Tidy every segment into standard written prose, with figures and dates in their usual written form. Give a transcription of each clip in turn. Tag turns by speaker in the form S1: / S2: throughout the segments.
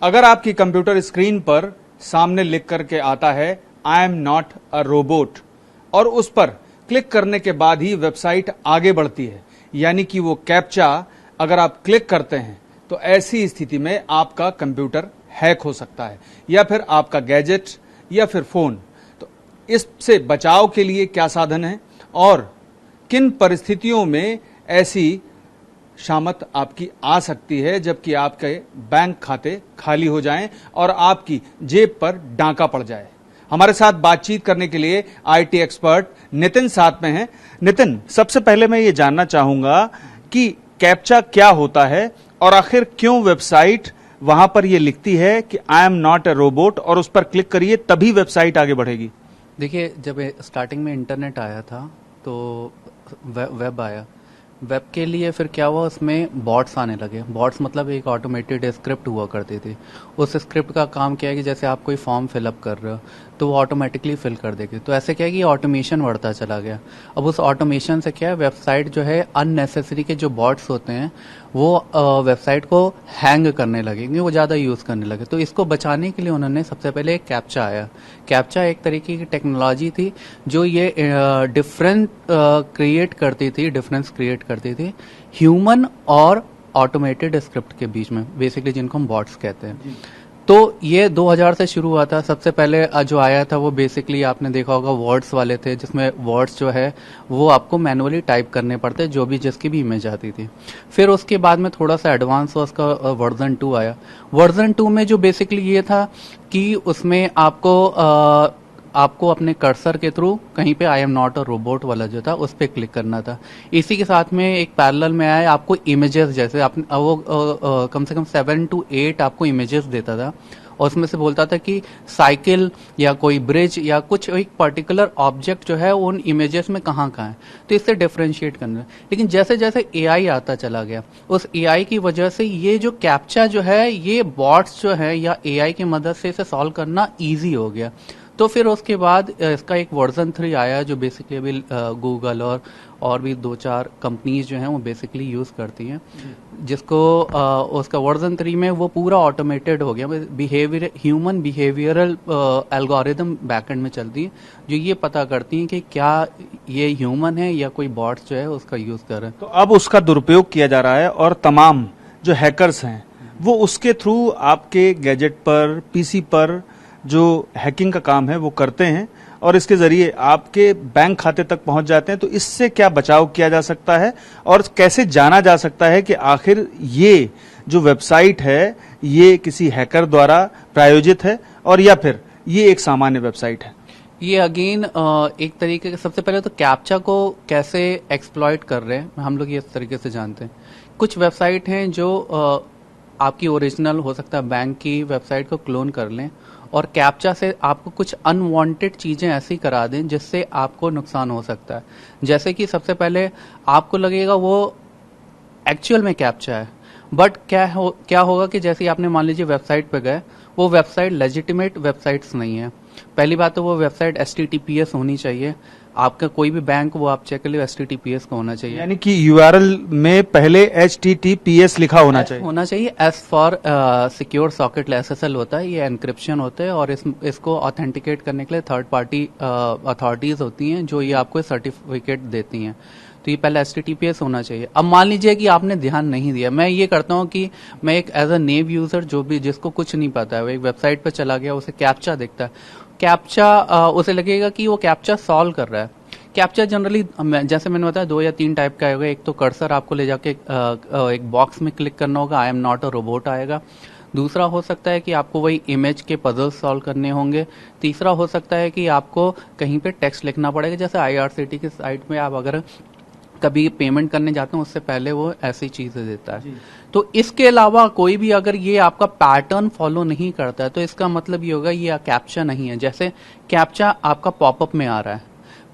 S1: अगर आपकी computer screen पर सामने लिख करके आता है I am not a robot और उस पर क्लिक करने के बाद ही वेबसाइट आगे बढ़ती है, यानी कि वो कैप्चा अगर आप क्लिक करते हैं तो ऐसी स्थिति में आपका कंप्यूटर हैक हो सकता है या फिर आपका गैजेट या फिर फोन। तो इससे बचाव के लिए क्या साधन है और किन परिस्थितियों में ऐसी शामत आपकी आ सकती है जबकि आपके बैंक खाते खाली हो जाएं और आपकी जेब पर डांका पड़ जाए। हमारे साथ बातचीत करने के लिए आईटी एक्सपर्ट नितिन साथ में हैं। नितिन, सबसे पहले मैं ये जानना चाहूंगा कि कैप्चा क्या होता है और आखिर क्यों वेबसाइट वहां पर ये लिखती है कि I am not a robot और उस पर क्लिक करिए तभी वेबसाइट आगे बढ़ेगी।
S2: देखिए, जब स्टार्टिंग में इंटरनेट आया था तो वेब आया। वेब के लिए फिर क्या हुआ, उसमें बॉट्स आने लगे। बॉट्स मतलब एक ऑटोमेटेड स्क्रिप्ट हुआ करती थी। उस स्क्रिप्ट का काम क्या है कि जैसे आप कोई फॉर्म फिलअप कर रहे हो तो वो ऑटोमेटिकली फिल कर देगी। तो ऐसे क्या है कि ऑटोमेशन बढ़ता चला गया। अब उस ऑटोमेशन से क्या है, वेबसाइट जो है अननेसेसरी के जो बॉट्स होते हैं वो वेबसाइट को हैंग करने लगेंगे, वो ज़्यादा यूज़ करने लगे। तो इसको बचाने के लिए उन्होंने सबसे पहले एक कैप्चा आया। कैप्चा एक तरीके की टेक्नोलॉजी थी जो ये डिफरेंस क्रिएट करती थी ह्यूमन और ऑटोमेटेड स्क्रिप्ट के बीच में, बेसिकली जिनको हम बॉट्स कहते हैं। तो ये 2000 से शुरू हुआ था। सबसे पहले जो आया था वो बेसिकली आपने देखा होगा वर्ड्स वाले थे, जिसमें वर्ड्स जो है वो आपको मैनुअली टाइप करने पड़ते, जो भी जिसकी भी इमेज आती थी। फिर उसके बाद में थोड़ा सा एडवांस हुआ, उसका वर्जन 2 आया। वर्जन 2 में जो बेसिकली ये था कि उसमें आपको अपने कर्सर के थ्रू कहीं पे I am not a robot वाला जो था उस पर क्लिक करना था। इसी के साथ में एक पैरेलल में आया आपको इमेजेस, जैसे वो कम से कम 7 to 8 आपको इमेजेस देता था और उसमें से बोलता था कि साइकिल या कोई ब्रिज या कुछ एक पर्टिकुलर ऑब्जेक्ट जो है उन इमेजेस में कहाँ है। तो इससे डिफरेंशिएट करना। लेकिन जैसे जैसे एआई आता चला गया, उस एआई की वजह से ये जो कैप्चा जो है ये बॉट्स जो है या एआई की मदद से इसे सॉल्व करना ईजी हो गया। तो फिर उसके बाद इसका एक वर्जन 3 आया जो बेसिकली अभी गूगल और भी 2-4 कंपनीज जो हैं वो बेसिकली यूज करती हैं, जिसको उसका वर्जन 3 में वो पूरा ऑटोमेटेड हो गया। ह्यूमन बिहेवियरल एल्गोरिदम बैकएंड में चलती है जो ये पता करती हैं कि क्या ये ह्यूमन है या कोई बॉट्स जो है उसका यूज कर रहे हैं।
S1: तो अब उसका दुरुपयोग किया जा रहा है और तमाम जो हैकर्स हैं वो उसके थ्रू आपके गैजेट पर, पीसी पर जो हैकिंग का काम है वो करते हैं और इसके जरिए आपके बैंक खाते तक पहुंच जाते हैं। तो इससे क्या बचाव किया जा सकता है और कैसे जाना जा सकता है कि आखिर ये जो वेबसाइट है ये किसी हैकर द्वारा प्रायोजित है और या फिर ये एक सामान्य वेबसाइट है?
S2: ये अगेन एक तरीके के, सबसे पहले तो कैप्चा को कैसे एक्सप्लॉइट कर रहे हैं हम लोग ये इस तरीके से जानते हैं। कुछ वेबसाइट हैं जो आपकी ओरिजिनल हो सकता है बैंक की वेबसाइट को क्लोन कर लें और कैप्चा से आपको कुछ अनवांटेड चीजें ऐसी करा दें जिससे आपको नुकसान हो सकता है। जैसे कि सबसे पहले आपको लगेगा वो एक्चुअल में कैप्चा है, बट क्या होगा कि जैसे आपने मान लीजिए वेबसाइट पे गए, वो वेबसाइट लेजिटिमेट वेबसाइट्स नहीं है। पहली बात तो वो वेबसाइट HTTPS होनी चाहिए। आपका कोई भी बैंक वो आप चेक कर लो HTTPS का होना चाहिए,
S1: यानी कि URL में पहले HTTPS लिखा होना चाहिए।
S2: S for secure socket SSL होता है, ये एनक्रिप्शन होता है और इसको ऑथेंटिकेट करने के लिए थर्ड पार्टी अथॉरिटीज होती हैं जो ये आपको सर्टिफिकेट देती हैं। तो ये पहले HTTPS होना चाहिए। अब मान लीजिए कि आपने ध्यान नहीं दिया, मैं ये करता हूँ कि मैं एक एज अ नेव यूजर जो भी जिसको कुछ नहीं पता है वो एक वेबसाइट पर चला गया, उसे कैप्चा दिखता है, कैप्चा उसे लगेगा कि वो कैप्चा सॉल्व कर रहा है। कैप्चा जनरली जैसे मैंने बताया 2 या 3 टाइप का होगा। एक तो कर्सर आपको ले जाके एक बॉक्स में क्लिक करना होगा, I am not a robot आएगा। दूसरा हो सकता है कि आपको वही इमेज के पजल सॉल्व करने होंगे। तीसरा हो सकता है कि आपको कहीं पे टेक्स्ट लिखना पड़ेगा, जैसे IRCTC की साइट में आप अगर कभी पेमेंट करने जाते हैं उससे पहले वो ऐसी चीजें देता है। तो इसके अलावा कोई भी अगर ये आपका पैटर्न फॉलो नहीं करता है तो इसका मतलब ये होगा ये कैप्चा नहीं है। जैसे कैप्चा आपका पॉपअप में आ रहा है,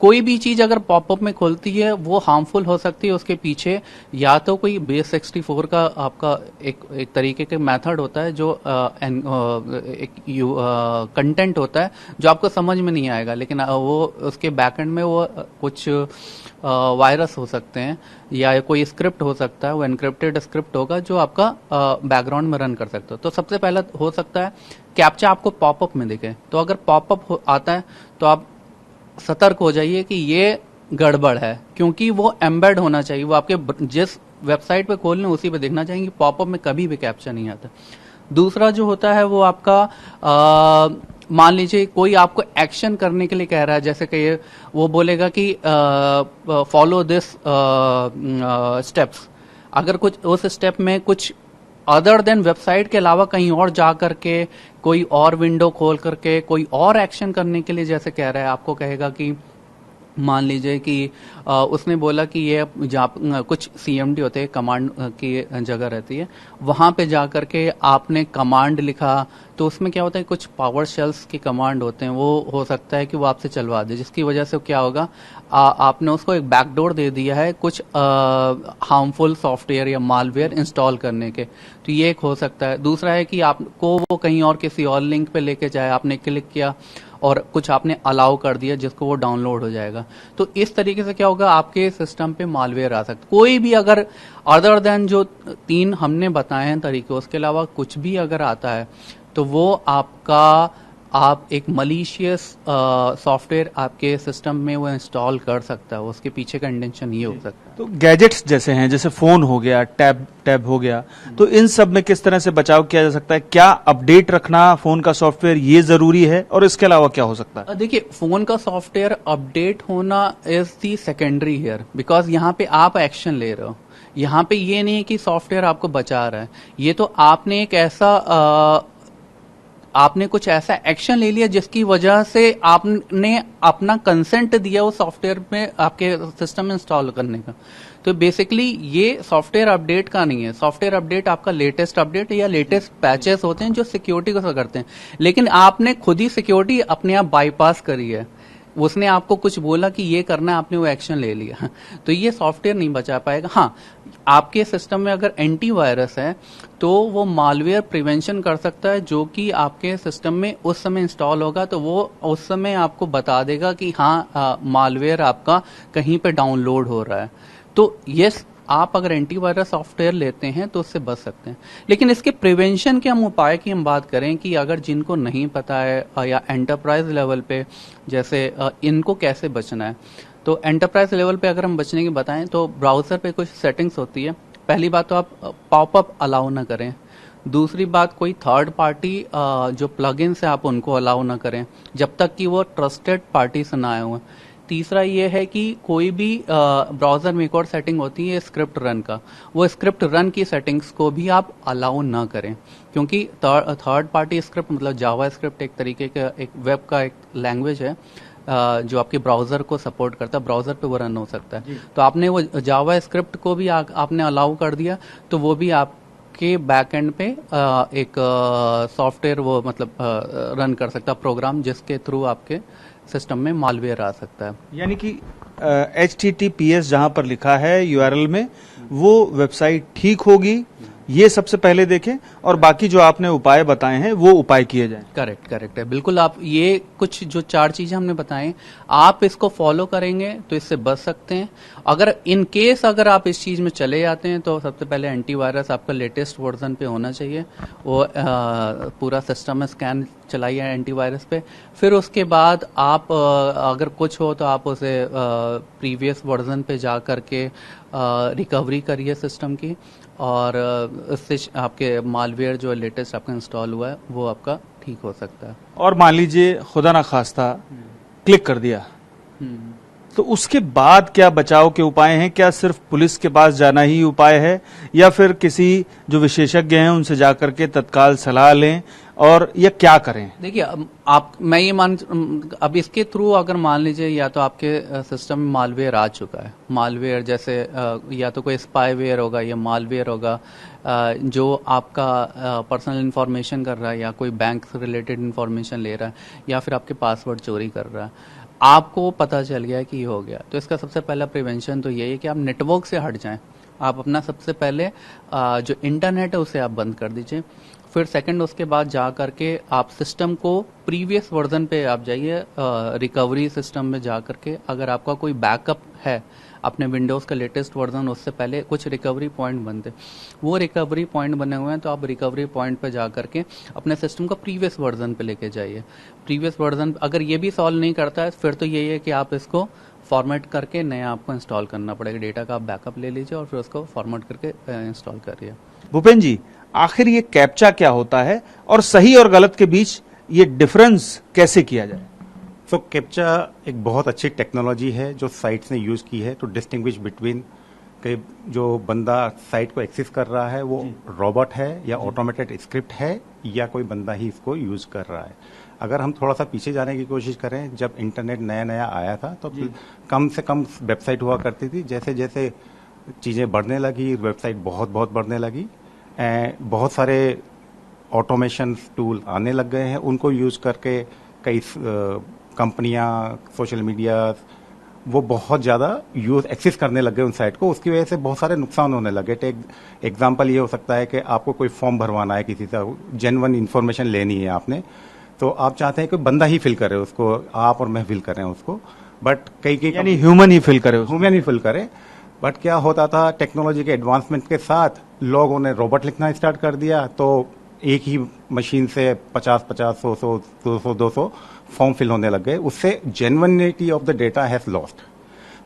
S2: कोई भी चीज अगर पॉपअप में खुलती है वो हार्मफुल हो सकती है। उसके पीछे या तो कोई बेस 64 का आपका एक तरीके के मेथड होता है जो एक कंटेंट होता है जो आपको समझ में नहीं आएगा, लेकिन वो उसके बैकएंड में वो कुछ वायरस हो सकते हैं या कोई स्क्रिप्ट हो सकता है, वो एनक्रिप्टेड स्क्रिप्ट होगा जो आपका बैकग्राउंड में रन कर सकते हो। तो सबसे पहला हो सकता है कैप्चा आपको पॉपअप में दिखे, तो अगर पॉपअप आता है तो आप सतर्क हो जाइए कि ये गड़बड़ है, क्योंकि वो एम्बेड होना चाहिए, वो आपके जिस वेबसाइट पे खोलने उसी पे दिखना चाहिए। पॉपअप में कभी भी कैप्चा नहीं आता। दूसरा जो होता है वो आपका मान लीजिए कोई आपको एक्शन करने के लिए कह रहा है, जैसे कि वो बोलेगा कि फॉलो दिस स्टेप्स। अगर कुछ उस स्टेप में कुछ अदर देन वेबसाइट के अलावा कहीं और जा करके कोई और विंडो खोल करके कोई और एक्शन करने के लिए जैसे कह रहा है, आपको कहेगा कि मान लीजिए कि उसने बोला कि ये जहाँ कुछ सीएमडी होते हैं, कमांड की जगह रहती है, वहां पे जा करके आपने कमांड लिखा, तो उसमें क्या होता है कुछ पावर शेल्स की कमांड होते हैं, वो हो सकता है कि वो आपसे चलवा दे, जिसकी वजह से क्या होगा आपने उसको एक बैकडोर दे दिया है कुछ हार्मफुल सॉफ्टवेयर या मालवेयर इंस्टॉल करने के। तो ये एक हो सकता है। दूसरा है कि आपको वो कहीं और किसी और लिंक पे लेके जाए, आपने क्लिक किया और कुछ आपने अलाउ कर दिया जिसको वो डाउनलोड हो जाएगा। तो इस तरीके से क्या होगा आपके सिस्टम पे मालवेयर आ सकता। कोई भी अगर अदर देन जो 3 हमने बताए हैं तरीके, उसके अलावा कुछ भी अगर आता है तो वो आप एक मलिशियस सॉफ्टवेयर आपके सिस्टम में वो इंस्टॉल कर सकता है। उसके पीछे का इंटेंशन ये हो सकता है।
S1: तो गैजेट्स जैसे हैं, जैसे फोन हो गया, टैब हो गया, तो इन सब में किस तरह से बचाव किया जा सकता है? क्या अपडेट रखना फोन का सॉफ्टवेयर ये जरूरी है, और इसके अलावा क्या हो सकता है?
S2: देखिए, फोन का सॉफ्टवेयर अपडेट होना is the secondary here, because यहाँ पे आप एक्शन ले रहे हो। यहाँ पे ये नहीं है कि सॉफ्टवेयर आपको बचा रहा है, ये तो आपने कुछ ऐसा एक्शन ले लिया जिसकी वजह से आपने अपना कंसेंट दिया उस सॉफ्टवेयर में आपके सिस्टम में इंस्टॉल करने का। तो बेसिकली ये सॉफ्टवेयर अपडेट का नहीं है। सॉफ्टवेयर अपडेट आपका लेटेस्ट अपडेट या लेटेस्ट पैचेस होते हैं जो सिक्योरिटी को करते हैं, लेकिन आपने खुद ही सिक्योरिटी अपने आप बाईपास करी है। उसने आपको कुछ बोला कि ये करना है, आपने वो एक्शन ले लिया, तो ये सॉफ्टवेयर नहीं बचा पाएगा। हाँ, आपके सिस्टम में अगर एंटीवायरस है तो वो मालवेयर प्रिवेंशन कर सकता है, जो कि आपके सिस्टम में उस समय इंस्टॉल होगा, तो वो उस समय आपको बता देगा कि हाँ मालवेयर आपका कहीं पे डाउनलोड हो रहा है। तो यस, आप अगर एंटीवायरस सॉफ्टवेयर लेते हैं तो उससे बच सकते हैं। लेकिन इसके प्रिवेंशन के हम उपाय की हम बात करें कि अगर जिनको नहीं पता है या एंटरप्राइज लेवल पे, जैसे इनको कैसे बचना है, तो एंटरप्राइज लेवल पे अगर हम बचने की बताएं तो ब्राउजर पे कुछ सेटिंग्स होती है। पहली बात तो आप पॉपअप अलाउ ना करें। दूसरी बात, कोई थर्ड पार्टी जो प्लगइन्स है आप उनको अलाउ ना करें जब तक कि वो ट्रस्टेड पार्टी से ना आए हुए। तीसरा ये है कि कोई भी ब्राउजर में एक और सेटिंग होती है स्क्रिप्ट रन का, वो स्क्रिप्ट रन की सेटिंग्स को भी आप अलाउ ना करें, क्योंकि थर्ड पार्टी स्क्रिप्ट मतलब जावा स्क्रिप्ट एक तरीके का एक वेब का एक लैंग्वेज है जो आपके ब्राउजर को सपोर्ट करता है, ब्राउजर पे वो रन हो सकता है। तो आपने वो जावा स्क्रिप्ट को भी आपने अलाउ कर दिया, तो वो भी आपके बैकएंड पे एक सॉफ्टवेयर वो मतलब रन कर सकता है प्रोग्राम, जिसके थ्रू आपके सिस्टम में मालवेयर आ सकता है।
S1: यानी कि HTTPS जहां पर लिखा है URL में, वो वेबसाइट ठीक होगी, ये सबसे पहले देखें, और बाकी जो आपने उपाय बताए हैं वो उपाय किए जाएं।
S2: करेक्ट है, बिल्कुल। आप ये कुछ जो 4 चीजें हमने बताई, आप इसको फॉलो करेंगे तो इससे बच सकते हैं। अगर इन केस अगर आप इस चीज में चले जाते हैं तो सबसे पहले एंटीवायरस आपका लेटेस्ट वर्जन पे होना चाहिए, वो पूरा सिस्टम में स्कैन चलाइए एंटीवायरस पे। फिर उसके बाद आप अगर कुछ हो तो आप उसे प्रीवियस वर्जन पे जा करके रिकवरी करिए सिस्टम की, और इससे आपके मालवेयर जो लेटेस्ट आपका इंस्टॉल हुआ है वो आपका ठीक हो सकता है।
S1: और मान लीजिए खुदा ना खास्ता क्लिक कर दिया, तो उसके बाद क्या बचाव के उपाय हैं? क्या सिर्फ पुलिस के पास जाना ही उपाय है, या फिर किसी जो विशेषज्ञ हैं उनसे जाकर के तत्काल सलाह लें, और या क्या करें? देखिए,
S2: मैं ये अब इसके थ्रू अगर मान लीजिए या तो आपके सिस्टम में मालवेयर आ चुका है, मालवेयर जैसे या तो कोई स्पाईवेयर होगा या मालवेयर होगा जो आपका पर्सनल इंफॉर्मेशन कर रहा है, या कोई बैंक से रिलेटेड इंफॉर्मेशन ले रहा है, या फिर आपके पासवर्ड चोरी कर रहा है। आपको पता चल गया कि ये हो गया, तो इसका सबसे पहला प्रिवेंशन तो यही है कि आप नेटवर्क से हट जाएं। आप अपना सबसे पहले जो इंटरनेट है उसे आप बंद कर दीजिए। फिर सेकंड उसके बाद जा करके आप सिस्टम को प्रीवियस वर्जन पे आप जाइए, रिकवरी सिस्टम में जा करके अगर आपका कोई बैकअप है अपने विंडोज़ का लेटेस्ट वर्जन, उससे पहले कुछ रिकवरी पॉइंट बनते, वो रिकवरी पॉइंट बने हुए हैं तो आप रिकवरी पॉइंट पे जा करके अपने सिस्टम को प्रीवियस वर्जन पे लेके जाइए। प्रीवियस वर्जन अगर ये भी सॉल्व नहीं करता है फिर तो यही है कि आप इसको फॉर्मेट करके नया आपको इंस्टॉल करना पड़ेगा। डेटा का आप बैकअप ले लीजिए और फिर उसको फॉर्मेट करके इंस्टॉल करिए।
S1: भूपेन जी, आखिर ये कैप्चा क्या होता है और सही और गलत के बीच ये डिफरेंस कैसे किया जाए?
S3: सो कैप्चा एक बहुत अच्छी टेक्नोलॉजी है जो साइट्स ने यूज की है टू डिस्टिंग्विश बिटवीन कि जो बंदा साइट को एक्सेस कर रहा है वो रोबोट है या ऑटोमेटेड स्क्रिप्ट है या कोई बंदा ही इसको यूज कर रहा है। अगर हम थोड़ा सा पीछे जाने की कोशिश करें, जब इंटरनेट नया नया आया था तो कम से कम वेबसाइट हुआ करती थी। जैसे जैसे चीज़ें बढ़ने लगी, वेबसाइट बहुत बहुत बढ़ने लगी, बहुत सारे ऑटोमेशन टूल आने लग गए हैं। उनको यूज करके कई कंपनियां, सोशल मीडिया वो बहुत ज़्यादा एक्सेस करने लग गए उन साइट को। उसकी वजह से बहुत सारे नुकसान होने लगे। एग्जाम्पल ये हो सकता है कि आपको कोई फॉर्म भरवाना है, किसी से जेन्युइन इन्फॉर्मेशन लेनी है आपने, तो आप चाहते हैं कि बंदा ही फिल करे उसको, आप और मैं फिल करें उसको, बट कई
S1: यानी ह्यूमन ही फिल करे उसको।
S3: ह्यूमन ही फिल करे। बट क्या होता था, टेक्नोलॉजी के एडवांसमेंट के साथ लोगों ने रोबोट लिखना स्टार्ट कर दिया, तो एक ही मशीन से 50-50, 100-100, 200-200 फॉर्म फिल होने लग गए। उससे genuinity of the data has lost.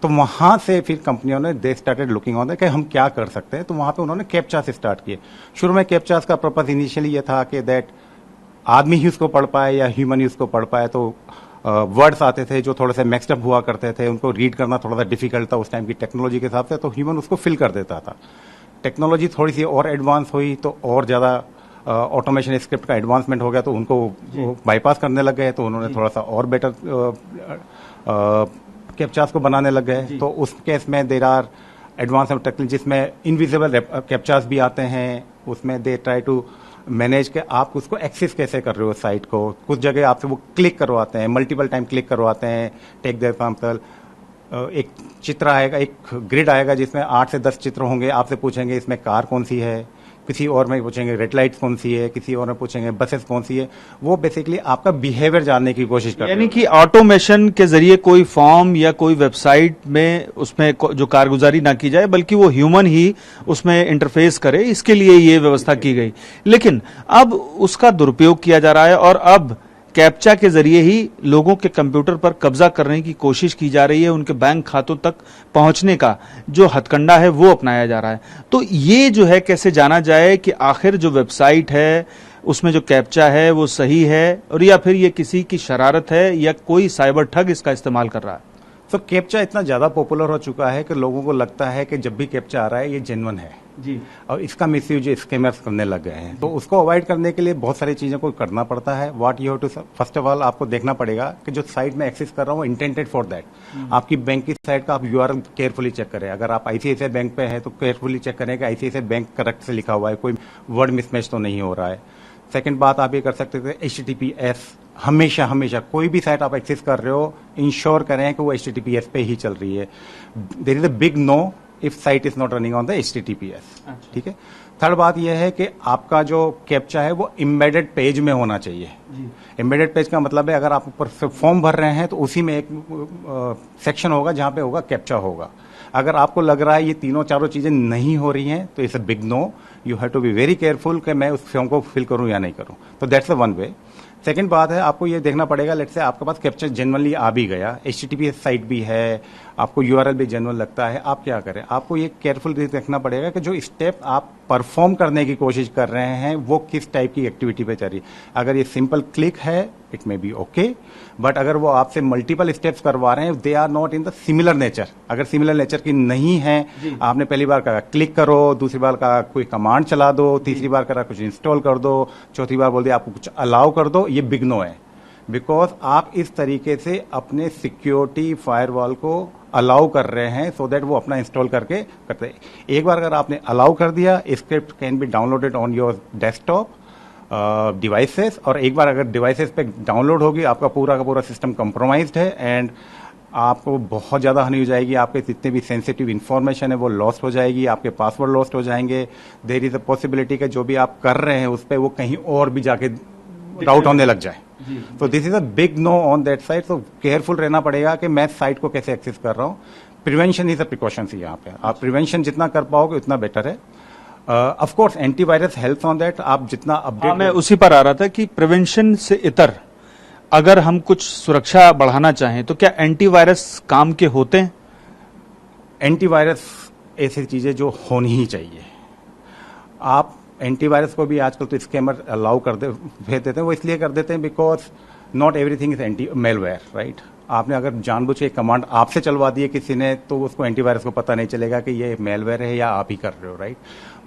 S3: तो वहां से फिर कंपनियों ने दे स्टार्टेड लुकिंग ऑन कि हम क्या कर सकते हैं, तो वहां पे उन्होंने कैप्चा से स्टार्ट किए। शुरू में कैप्चास का पर्पस इनिशियली ये था कि दैट आदमी ही उसको पढ़ पाए या ह्यूमन ही उसको पढ़ पाए। तो वर्ड्स आते थे जो थोड़े से मिक्स्ड अप हुआ करते थे, उनको रीड करना थोड़ा सा डिफिकल्ट था उस टाइम की टेक्नोलॉजी के हिसाब से, तो ह्यूमन उसको फिल कर देता था। टेक्नोलॉजी थोड़ी सी और एडवांस हुई तो और ज़्यादा ऑटोमेशन स्क्रिप्ट का एडवांसमेंट हो गया, तो उनको बाईपास करने लग गए, तो उन्होंने थोड़ा सा और बेटर कैप्चास को बनाने लग गए। तो उस केस में देर आर एडवांस टेक्नोलॉजी जिसमें इनविजिबल कैप्चास भी आते हैं। उसमें दे ट्राई टू मैनेज के आप उसको एक्सेस कैसे कर रहे हो साइट को। कुछ जगह आपसे वो क्लिक करवाते हैं, मल्टीपल टाइम क्लिक करवाते हैं। टेक द एग्जाम्पल, एक चित्र आएगा, एक ग्रिड आएगा जिसमें 8 से 10 चित्र होंगे। आपसे पूछेंगे इसमें कार कौन सी है, किसी और में पूछेंगे रेड लाइट कौन सी है, किसी और में पूछेंगे बसेस कौन सी है। वो बेसिकली आपका बिहेवियर जानने की कोशिश करते हैं।
S1: यानी कि ऑटोमेशन के जरिए कोई फॉर्म या कोई वेबसाइट में उसमें जो कारगुजारी ना की जाए, बल्कि वो ह्यूमन ही उसमें इंटरफेस करे, इसके लिए ये व्यवस्था की गई। लेकिन अब उसका दुरुपयोग किया जा रहा है और अब कैप्चा के जरिए ही लोगों के कंप्यूटर पर कब्जा करने की कोशिश की जा रही है। उनके बैंक खातों तक पहुंचने का जो हथकंडा है वो अपनाया जा रहा है। तो ये जो है कैसे जाना जाए कि आखिर जो वेबसाइट है उसमें जो कैप्चा है वो सही है, और या फिर ये किसी की शरारत है या कोई साइबर ठग इसका इस्तेमाल कर रहा है?
S3: तो कैप्चा इतना ज्यादा पॉपुलर हो चुका है कि लोगों को लगता है कि जब भी कैप्चा आ रहा है ये जेन्युइन है
S1: जी,
S3: और इसका मिसयूज स्कैमर्स करने लग गए हैं। तो उसको अवॉइड करने के लिए बहुत सारी चीजों को करना पड़ता है। What you have to, first of all आपको देखना पड़ेगा कि जो साइट में एक्सेस कर रहा हूँ इंटेंटेड फॉर दैट। आपकी बैंक की साइट का आप यूआरएल केयरफुली चेक करें। अगर आप आईसीआईसीआई बैंक पे है तो केयरफुली चेक करें कि आईसीआईसीआई बैंक करेक्ट से लिखा हुआ है, कोई वर्ड मिसमैच तो नहीं हो रहा है। सेकंड बात आप ये कर सकते थे, HTTPS हमेशा हमेशा कोई भी साइट आप एक्सेस कर रहे हो इंश्योर करें कि वो HTTPS पे ही चल रही है। There is a big no if site is not running on the HTTPS। ठीक है। थर्ड बात यह है कि आपका जो कैप्चा है वो एम्बेडेड पेज में होना चाहिए। एम्बेडेड पेज का मतलब है अगर आप ऊपर फॉर्म भर रहे हैं तो उसी में एक सेक्शन होगा जहां पे होगा कैप्चा होगा। अगर आपको लग रहा है ये तीनों चारों चीजें नहीं हो रही हैं तो it's a big no, you have to be very careful कि मैं उस फॉर्म को फिल करूं या नहीं करूं। तो that's the one way. Second बात है आपको ये देखना पड़ेगा, लेट्स से आपके पास कैप्चा जेन्युइनली आ भी गया, HTTPS साइट भी है, आपको URL भी जेन्युइन लगता है, आप क्या करें? आपको ये केयरफुल देखना पड़ेगा कि जो स्टेप आप परफॉर्म करने की कोशिश कर रहे हैं वो किस टाइप की एक्टिविटी पे चल रही है। अगर ये सिंपल क्लिक है it may be okay, but अगर वो आपसे मल्टीपल स्टेप्स करवा रहे हैं they are not in the similar nature. अगर सिमिलर नेचर की नहीं है, आपने पहली बार कहा क्लिक करो, दूसरी बार कहा कोई कमांड चला दो, तीसरी बार कहा कुछ इंस्टॉल कर दो, चौथी बार बोल दिया आपको कुछ अलाउ कर दो, ये बिग नो है। बिकॉज आप इस तरीके से अपने सिक्योरिटी फायरवॉल को अलाउ कर रहे हैं सो दैट वो अपना इंस्टॉल करके करते हैं। एक बार अगर आपने अलाउ कर दिया, script can be downloaded on your desktop devices, और एक बार अगर डिवाइसेस पे डाउनलोड होगी आपका पूरा का पूरा सिस्टम कंप्रोमाइज्ड है एंड आपको बहुत ज़्यादा हानि हो जाएगी। आपके जितने भी सेंसिटिव इन्फॉर्मेशन है वो लॉस्ट हो जाएगी, आपके पासवर्ड लॉस्ट हो जाएंगे। देयर इज अ पॉसिबिलिटी कि जो भी आप कर रहे हैं उस पर वो कहीं और भी जाके राउट होने लग जाए। तो this is a big know on that side. तो केयरफुल रहना पड़ेगा कि मैं साइट को कैसे एक्सेस कर रहा हूँ। प्रिवेंशन इज अ प्रिकॉशन यहाँ पे, आप प्रिवेंशन जितना कर पाओगे उतना बेटर है। Of course antivirus helps on that, आप जितना अपडेट।
S1: मैं उसी पर आ रहा था कि प्रिवेंशन से इतर अगर हम कुछ सुरक्षा बढ़ाना चाहें तो क्या एंटीवायरस काम के होते हैं?
S3: एंटीवायरस ऐसी चीजें जो होनी ही चाहिए। आप एंटीवायरस को भी आजकल तो स्कैमर अलाउ भेज देते हैं, वो इसलिए कर देते हैं because not everything is anti malware, right. आपने अगर जानबूझ के कमांड आपसे चलवा दी है किसी ने तो उसको एंटीवायरस को पता नहीं चलेगा कि ये मेलवेयर है या आप ही कर रहे हो, राइट।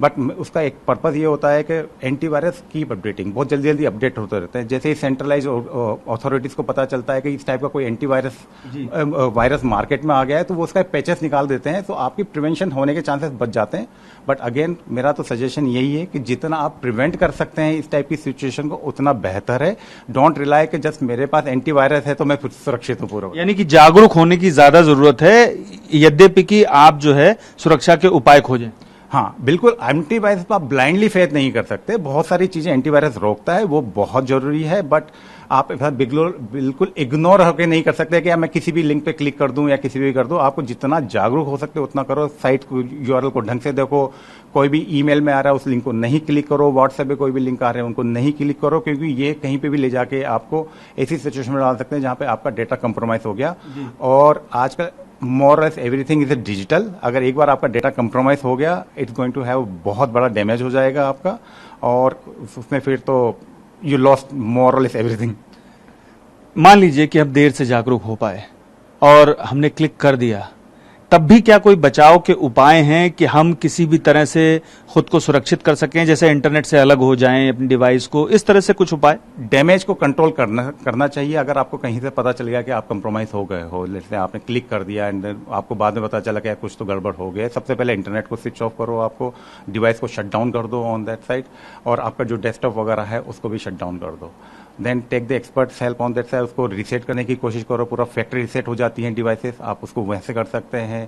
S3: बट उसका एक पर्पज ये होता है कि एंटीवायरस कीप अपडेटिंग, बहुत जल्दी जल्दी अपडेट होते रहते हैं। जैसे ही सेंट्रलाइज अथॉरिटीज को पता चलता है कि इस टाइप का कोई एंटीवायरस वायरस मार्केट में आ गया है तो वो उसका पैचेस निकाल देते हैं, तो आपकी प्रिवेंशन होने के चांसेस बच जाते हैं। बट अगेन मेरा तो सजेशन यही है कि जितना आप प्रिवेंट कर सकते हैं इस टाइप की सिचुएशन को उतना बेहतर है। डोंट रिलाई कि जस्ट मेरे पास एंटीवायरस है तो मैं सुरक्षित हूँ पूरा।
S1: यानी कि जागरूक होने की ज्यादा जरूरत है, यद्यपि कि आप जो है सुरक्षा के उपाय खोजें।
S3: हाँ बिल्कुल, एंटीवायरस पर आप ब्लाइंडली फेथ नहीं कर सकते। बहुत सारी चीजें एंटीवायरस रोकता है, वो बहुत जरूरी है। बट आप बिल्कुल इग्नोर होकर नहीं कर सकते कि मैं किसी भी लिंक पे क्लिक कर दूं या किसी भी कर दूं। आपको जितना जागरूक हो सकते उतना करो। साइट को यूआरएल को ढंग से देखो, कोई भी ईमेल में आ रहा है उस लिंक को नहीं क्लिक करो, व्हाट्सएप पे कोई भी लिंक आ रहे हैं उनको नहीं क्लिक करो, क्योंकि ये कहीं पे भी ले जाके आपको ऐसी सिचुएशन में डाल सकते हैं जहां पे आपका डेटा कंप्रोमाइज हो गया। और आजकल more less everything is digital. अगर एक बार आपका डेटा कंप्रोमाइज हो गया इट्स गोइंग टू हैव बहुत बड़ा डैमेज हो जाएगा आपका, और उसमें फिर तो you lost more less everything.
S1: मान लीजिए कि हम देर से जागरूक हो पाए और हमने क्लिक कर दिया, तब भी क्या कोई बचाव के उपाय हैं कि हम किसी भी तरह से खुद को सुरक्षित कर सकें, जैसे इंटरनेट से अलग हो जाएं अपनी डिवाइस को, इस तरह से कुछ उपाय?
S3: डैमेज को कंट्रोल करना चाहिए। अगर आपको कहीं से पता चल गया कि आप कंप्रोमाइज हो गए हो, जैसे आपने क्लिक कर दिया एंड आपको बाद में पता चला कि कुछ तो गड़बड़ हो गया, सबसे पहले इंटरनेट को स्विच ऑफ करो, आपको डिवाइस को शट डाउन कर दो ऑन दैट साइड, और आपका जो डेस्कटॉप वगैरह है उसको भी शट डाउन कर दो। Then take the experts help on that side, उसको रीसेट करने की कोशिश करो। पूरा फैक्ट्री रीसेट हो जाती है डिवाइसेस, आप उसको वैसे कर सकते हैं।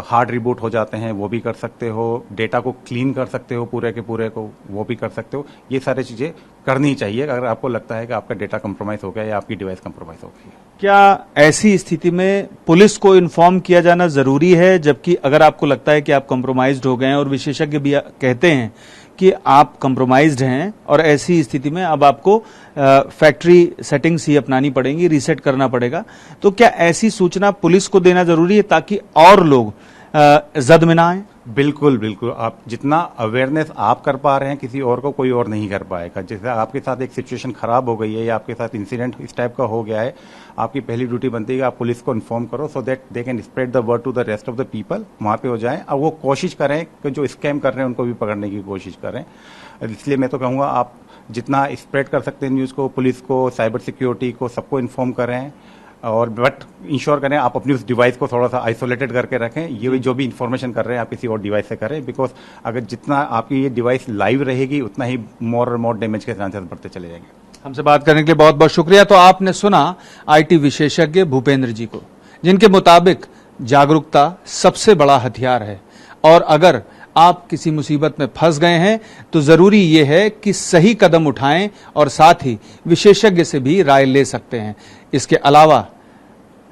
S3: हार्ड रिबूट हो जाते हैं, वो भी कर सकते हो। डेटा को क्लीन कर सकते हो पूरे के पूरे को, वो भी कर सकते हो। ये सारी चीजें करनी चाहिए अगर आपको लगता है कि आपका डेटा कंप्रोमाइज हो गया या आपकी डिवाइस कंप्रोमाइज हो गई है।
S1: क्या ऐसी स्थिति में पुलिस को इन्फॉर्म किया जाना जरूरी है, जबकि अगर आपको लगता है कि आप कंप्रोमाइज्ड हो गए हैं, और विशेषज्ञ भी कहते हैं कि आप कंप्रोमाइज्ड हैं और ऐसी स्थिति में अब आपको फैक्ट्री सेटिंग्स ही अपनानी पड़ेंगी, रीसेट करना पड़ेगा, तो क्या ऐसी सूचना पुलिस को देना जरूरी है ताकि और लोग जद में ना आए?
S3: बिल्कुल बिल्कुल, आप जितना अवेयरनेस आप कर पा रहे हैं किसी और को कोई और नहीं कर पाएगा। जैसे आपके साथ एक सिचुएशन खराब हो गई है या आपके साथ इंसिडेंट इस टाइप का हो गया है, आपकी पहली ड्यूटी बनती है कि आप पुलिस को इन्फॉर्म करो so that they can spread the word to the rest of the people. वहां पे हो जाएं और वो कोशिश करें कि जो स्कैम कर रहे हैं उनको भी पकड़ने की कोशिश करें। इसलिए मैं तो कहूँगा आप जितना स्प्रेड कर सकते हैं न्यूज़ को, पुलिस को, साइबर सिक्योरिटी को, सबको इन्फॉर्म करें, और बट इंश्योर करें आप अपनी उस डिवाइस को थोड़ा सा आइसोलेटेड करके रखें। ये जो भी इन्फॉर्मेशन कर रहे हैं आप किसी और डिवाइस से करें, बिकॉज अगर जितना आपकी ये डिवाइस लाइव रहेगी उतना ही मोर और मोर डैमेज के चांसेस बढ़ते चले जाएंगे।
S1: हमसे बात करने के लिए बहुत बहुत शुक्रिया। तो आपने सुना आईटी विशेषज्ञ भूपेंद्र जी को, जिनके मुताबिक जागरूकता सबसे बड़ा हथियार है, और अगर आप किसी मुसीबत में फंस गए हैं तो जरूरी यह है कि सही कदम उठाएं और साथ ही विशेषज्ञ से भी राय ले सकते हैं। इसके अलावा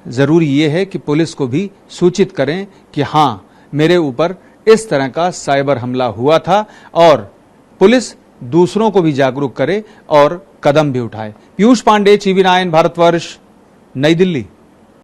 S1: जरूरी यह है कि पुलिस को भी सूचित करें कि हां, मेरे ऊपर इस तरह का साइबर हमला हुआ था, और पुलिस दूसरों को भी जागरूक करे और कदम भी उठाए। पीयूष पांडे, टीवी 9 भारतवर्ष, नई दिल्ली।